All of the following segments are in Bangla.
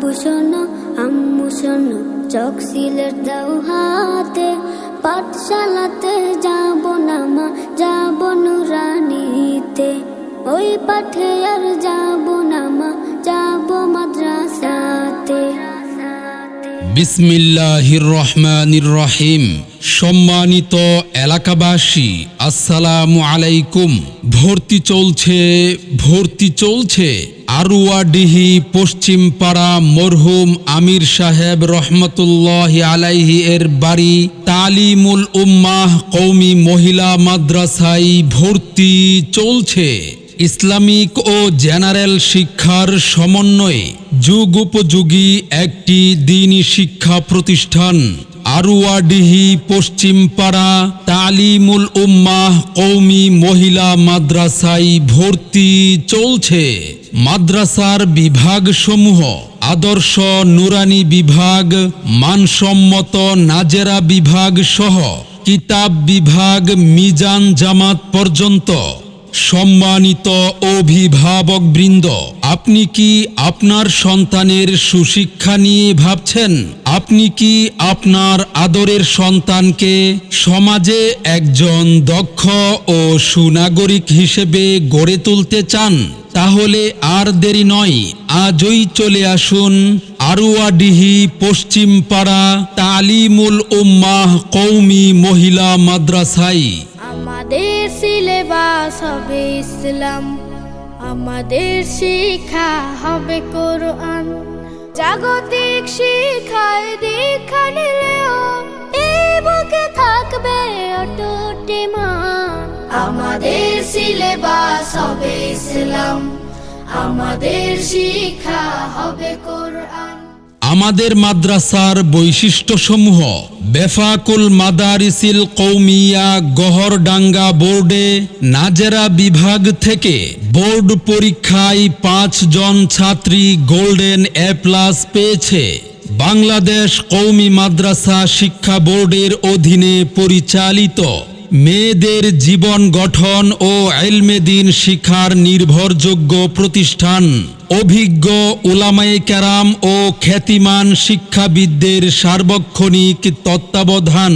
আব্বু শোনো আম্মু শোনো, চক সিলেট দাও হাতে, পাঠশালাতে যাব না মা, যাব নুরানিতে। ওই পাঠে আর যাব না মা, যাব মাদ্রাসাতে। বিসমিল্লাহির রহমানির রহিম। সম্মানিত এলাকাবাসী, আসসালামু আলাইকুম। ভর্তি চলছে আরুয়াডিহি পশ্চিম পাড়া মরহুম আমির সাহেব রহমতুল্লাহি আলাইহি এর বাড়ি তালিমুল উম্মাহ কওমি মহিলা মাদ্রাসায় ভর্তি চলছে। ইসলামিক ও জেনারেল শিক্ষার সমন্বয়ে যুগোপযোগী একটি দ্বীনি শিক্ষা প্রতিষ্ঠান আরুয়াডিহি পশ্চিম পাড়া তালিমুল উম্মাহ কওমি মহিলা মাদ্রাসায় ভর্তি চলছে। মাদ্রাসার বিভাগসমূহ আদর্শ নুরানি বিভাগ, মানসম্মত নাজেরা বিভাগ সহ কিতাব বিভাগ মিজান জামাত পর্যন্ত। সম্মানিত অভিভাবকবৃন্দ, আপনি কি আপনার সন্তানের সুশিক্ষা নিয়ে ভাবছেন? আপনি কি আপনার আদরের সন্তানকে সমাজে একজন দক্ষ ও সুনাগরিক হিসেবে গড়ে তুলতে চান? তাহলে আর দেরি নয়, আজই চলে আসুন আরুয়াডিহি পশ্চিম পাড়া তালিমুল উম্মাহ কওমি মহিলা মাদ্রাসায়। আমাদের সিলেবাস হবে ইসলাম, আমাদের শিক্ষা হবে কোরআন। জাগতিক শিক্ষায় দীক্ষা নিলেও এই বুকে থাকবে অটুট ঈমান। আমাদের সিলেবাস হবে ইসলাম, আমাদের শিক্ষা হবে কোরআন। আমাদের মাদ্রাসার বৈশিষ্ট্যসমূহ: বেফাকুল মাদারিসিল কওমিয়া গহরডাঙ্গা বোর্ডে নাজেরা বিভাগ থেকে বোর্ড পরীক্ষায় 5 জন ছাত্রী গোল্ডেন A+ পেয়েছে। বাংলাদেশ কওমি মাদ্রাসা শিক্ষা বোর্ডের অধীনে পরিচালিত মেয়েদের জীবন গঠন ও ইলমে দ্বীন শিক্ষার নির্ভরযোগ্য প্রতিষ্ঠান। অভিজ্ঞ উলামায়ে কেরাম ও খ্যাতিমান শিক্ষাবিদদের সার্বক্ষণিক তত্ত্বাবধান,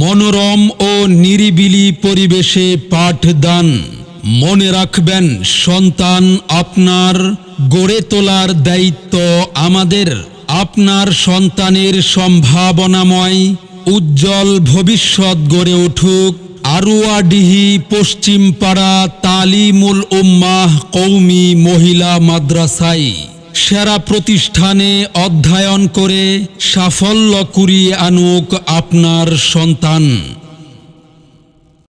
মনোরম ও নিরিবিলি পরিবেশে পাঠদান। মনে রাখবেন, সন্তান আপনার, গড়ে তোলার দায়িত্ব আমাদের। আপনার সন্তানের সম্ভাবনাময় উজ্জ্বল ভবিষ্যৎ গড়ে উঠুক আরুয়াডিহি পশ্চিম পাড়া তালিমুল উম্মাহ কওমি মহিলা মাদ্রাসায়। সেরা প্রতিষ্ঠানে অধ্যয়ন করে সাফল্য কুড়িয়ে আনুক আপনার সন্তান।